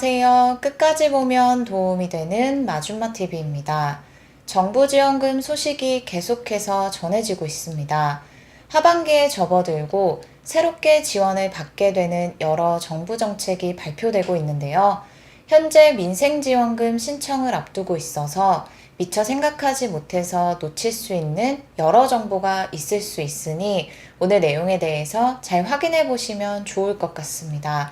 안녕하세요. 끝까지 보면 도움이 되는 마줌마TV입니다. 정부 지원금 소식이 계속해서 전해지고 있습니다. 하반기에 접어들고 새롭게 지원을 받게 되는 여러 정부 정책이 발표되고 있는데요. 현재 민생지원금 신청을 앞두고 있어서 미처 생각하지 못해서 놓칠 수 있는 여러 정보가 있을 수 있으니 오늘 내용에 대해서 잘 확인해 보시면 좋을 것 같습니다.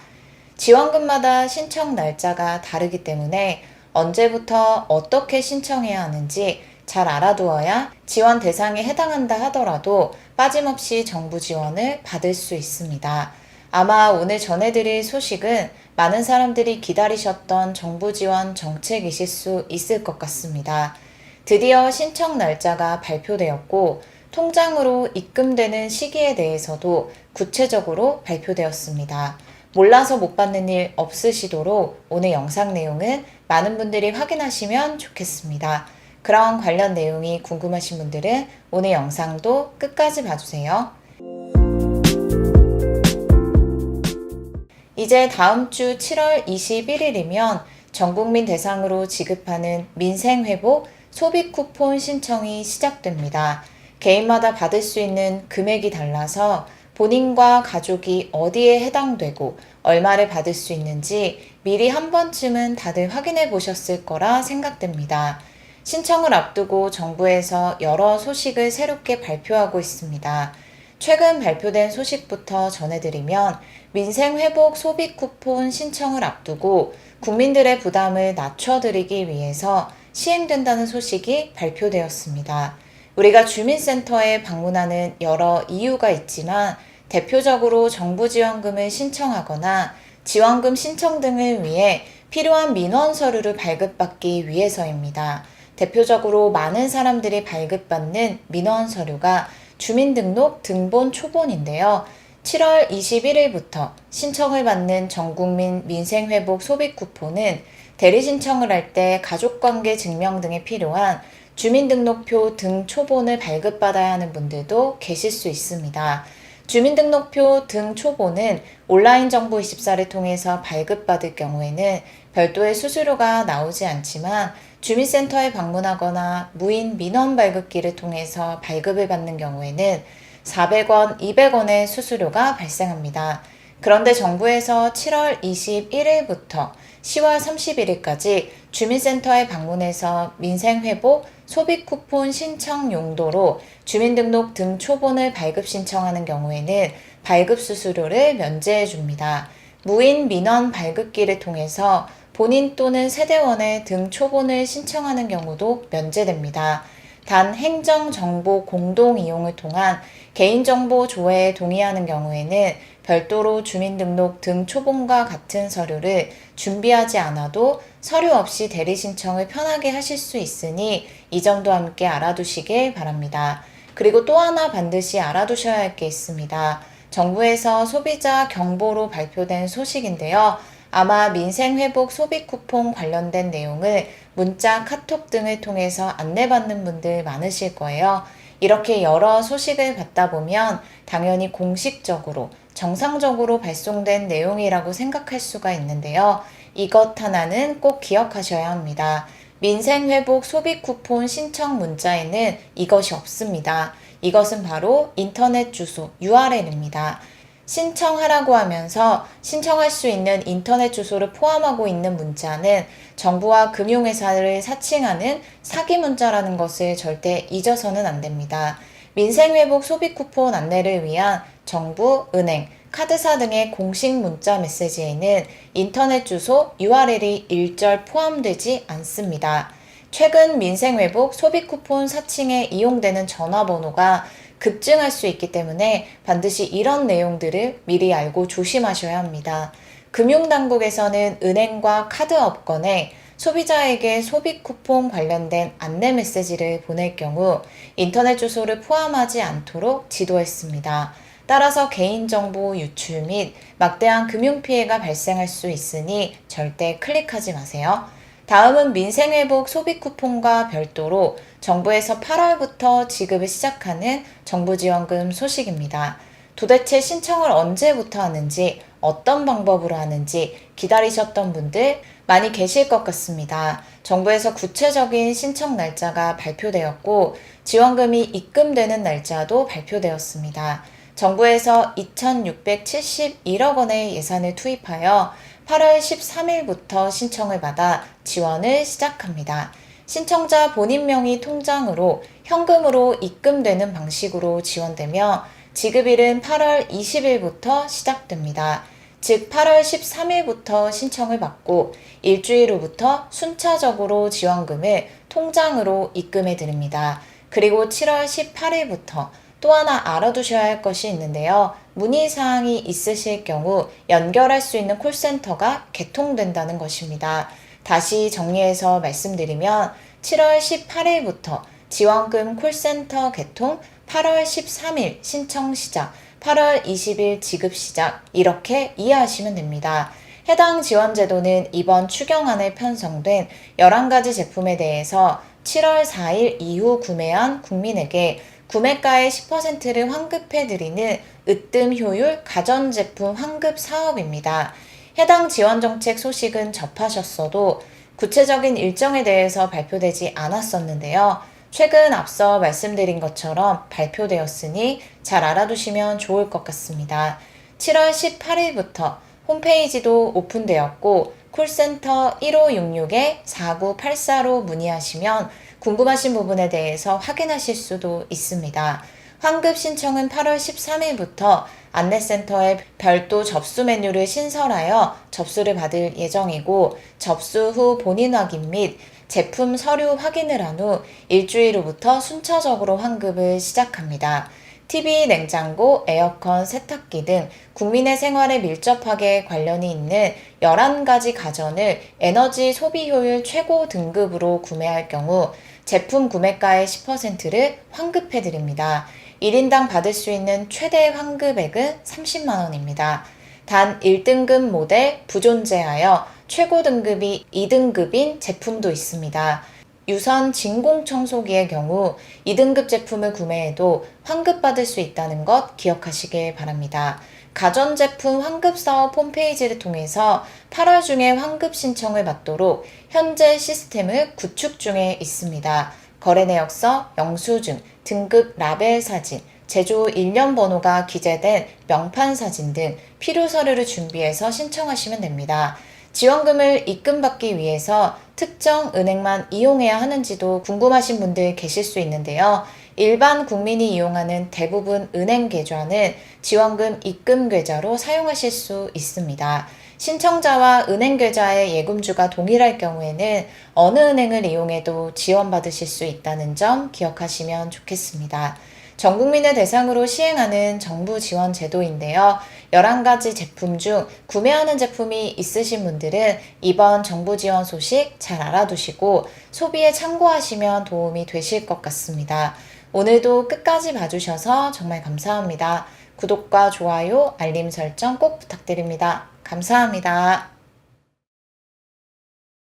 지원금마다 신청 날짜가 다르기 때문에 언제부터 어떻게 신청해야 하는지 잘 알아두어야 지원 대상에 해당한다 하더라도 빠짐없이 정부 지원을 받을 수 있습니다. 아마 오늘 전해드릴 소식은 많은 사람들이 기다리셨던 정부 지원 정책이실 수 있을 것 같습니다. 드디어 신청 날짜가 발표되었고 통장으로 입금되는 시기에 대해서도 구체적으로 발표되었습니다. 몰라서 못 받는 일 없으시도록 오늘 영상 내용은 많은 분들이 확인하시면 좋겠습니다. 그런 관련 내용이 궁금하신 분들은 오늘 영상도 끝까지 봐주세요. 이제 다음 주 7월 21일이면 전국민 대상으로 지급하는 민생회복 소비 쿠폰 신청이 시작됩니다. 개인마다 받을 수 있는 금액이 달라서 본인과 가족이 어디에 해당되고 얼마를 받을 수 있는지 미리 한 번쯤은 다들 확인해 보셨을 거라 생각됩니다. 신청을 앞두고 정부에서 여러 소식을 새롭게 발표하고 있습니다. 최근 발표된 소식부터 전해드리면 민생회복 소비 쿠폰 신청을 앞두고 국민들의 부담을 낮춰드리기 위해서 시행된다는 소식이 발표되었습니다. 우리가 주민센터에 방문하는 여러 이유가 있지만 대표적으로 정부 지원금을 신청하거나 지원금 신청 등을 위해 필요한 민원 서류를 발급받기 위해서입니다. 대표적으로 많은 사람들이 발급받는 민원 서류가 주민등록 등본 초본인데요. 7월 21일부터 신청을 받는 전국민 민생회복 소비 쿠폰은 대리 신청을 할 때 가족관계 증명 등에 필요한 주민등록표 등 초본을 발급받아야 하는 분들도 계실 수 있습니다. 주민등록표 등 초본은 온라인 정보24를 통해서 발급받을 경우에는 별도의 수수료가 나오지 않지만 주민센터에 방문하거나 무인 민원 발급기를 통해서 발급을 받는 경우에는 400원, 200원의 수수료가 발생합니다. 그런데 정부에서 7월 21일부터 10월 31일까지 주민센터에 방문해서 민생회복 소비 쿠폰 신청 용도로 주민등록 등 초본을 발급 신청하는 경우에는 발급 수수료를 면제해 줍니다. 무인 민원 발급기를 통해서 본인 또는 세대원의 등 초본을 신청하는 경우도 면제됩니다. 단 행정정보 공동 이용을 통한 개인정보 조회에 동의하는 경우에는 별도로 주민등록 등 초본과 같은 서류를 준비하지 않아도 서류 없이 대리 신청을 편하게 하실 수 있으니 이 점도 함께 알아두시길 바랍니다. 그리고 또 하나 반드시 알아두셔야 할 게 있습니다. 정부에서 소비자 경보로 발표된 소식인데요. 아마 민생회복 소비 쿠폰 관련된 내용을 문자, 카톡 등을 통해서 안내받는 분들 많으실 거예요. 이렇게 여러 소식을 받다 보면 당연히 공식적으로 정상적으로 발송된 내용이라고 생각할 수가 있는데요. 이것 하나는 꼭 기억하셔야 합니다. 민생회복 소비 쿠폰 신청 문자에는 이것이 없습니다. 이것은 바로 인터넷 주소 URL입니다. 신청하라고 하면서 신청할 수 있는 인터넷 주소를 포함하고 있는 문자는 정부와 금융회사를 사칭하는 사기 문자라는 것을 절대 잊어서는 안 됩니다. 민생회복 소비 쿠폰 안내를 위한 정부, 은행, 카드사 등의 공식 문자 메시지에는 인터넷 주소 URL이 일절 포함되지 않습니다. 최근 민생회복 소비 쿠폰 사칭에 이용되는 전화번호가 급증할 수 있기 때문에 반드시 이런 내용들을 미리 알고 조심하셔야 합니다. 금융당국에서는 은행과 카드업권에 소비자에게 소비 쿠폰 관련된 안내 메시지를 보낼 경우 인터넷 주소를 포함하지 않도록 지도했습니다. 따라서 개인정보 유출 및 막대한 금융피해가 발생할 수 있으니 절대 클릭하지 마세요. 다음은 민생회복 소비 쿠폰과 별도로 정부에서 8월부터 지급을 시작하는 정부 지원금 소식입니다. 도대체 신청을 언제부터 하는지, 어떤 방법으로 하는지 기다리셨던 분들 많이 계실 것 같습니다. 정부에서 구체적인 신청 날짜가 발표되었고 지원금이 입금되는 날짜도 발표되었습니다. 정부에서 2,671억 원의 예산을 투입하여 8월 13일부터 신청을 받아 지원을 시작합니다. 신청자 본인 명의 통장으로 현금으로 입금되는 방식으로 지원되며 지급일은 8월 20일부터 시작됩니다. 즉 8월 13일부터 신청을 받고 일주일 후부터 순차적으로 지원금을 통장으로 입금해 드립니다. 그리고 7월 18일부터 또 하나 알아두셔야 할 것이 있는데요. 문의사항이 있으실 경우 연결할 수 있는 콜센터가 개통된다는 것입니다. 다시 정리해서 말씀드리면 7월 18일부터 지원금 콜센터 개통, 8월 13일 신청 시작, 8월 20일 지급 시작 이렇게 이해하시면 됩니다. 해당 지원 제도는 이번 추경안에 편성된 11가지 제품에 대해서 7월 4일 이후 구매한 국민에게 구매가의 10%를 환급해드리는 으뜸 효율 가전제품 환급 사업입니다. 해당 지원 정책 소식은 접하셨어도 구체적인 일정에 대해서 발표되지 않았었는데요. 최근 앞서 말씀드린 것처럼 발표되었으니 잘 알아두시면 좋을 것 같습니다. 7월 18일부터 홈페이지도 오픈되었고 콜센터 1566-4984로 문의하시면 궁금하신 부분에 대해서 확인하실 수도 있습니다. 환급 신청은 8월 13일부터 안내센터에 별도 접수 메뉴를 신설하여 접수를 받을 예정이고 접수 후 본인 확인 및 제품 서류 확인을 한 후 일주일 후부터 순차적으로 환급을 시작합니다. TV, 냉장고, 에어컨, 세탁기 등 국민의 생활에 밀접하게 관련이 있는 11가지 가전을 에너지 소비 효율 최고 등급으로 구매할 경우 제품 구매가의 10%를 환급해 드립니다. 1인당 받을 수 있는 최대 환급액은 30만 원입니다. 단 1등급 모델 부존재하여 최고 등급이 2등급인 제품도 있습니다. 유선 진공청소기의 경우 2등급 제품을 구매해도 환급받을 수 있다는 것 기억하시길 바랍니다. 가전제품 환급사업 홈페이지를 통해서 8월 중에 환급 신청을 받도록 현재 시스템을 구축 중에 있습니다. 거래 내역서, 영수증, 등급 라벨 사진, 제조 일련 번호가 기재된 명판 사진 등 필요 서류를 준비해서 신청하시면 됩니다. 지원금을 입금받기 위해서 특정 은행만 이용해야 하는지도 궁금하신 분들 계실 수 있는데요. 일반 국민이 이용하는 대부분 은행 계좌는 지원금 입금 계좌로 사용하실 수 있습니다. 신청자와 은행 계좌의 예금주가 동일할 경우에는 어느 은행을 이용해도 지원받으실 수 있다는 점 기억하시면 좋겠습니다. 전 국민을 대상으로 시행하는 정부 지원 제도인데요. 11가지 제품 중 구매하는 제품이 있으신 분들은 이번 정부 지원 소식 잘 알아두시고 소비에 참고하시면 도움이 되실 것 같습니다. 오늘도 끝까지 봐주셔서 정말 감사합니다. 구독과 좋아요, 알림 설정 꼭 부탁드립니다. 감사합니다.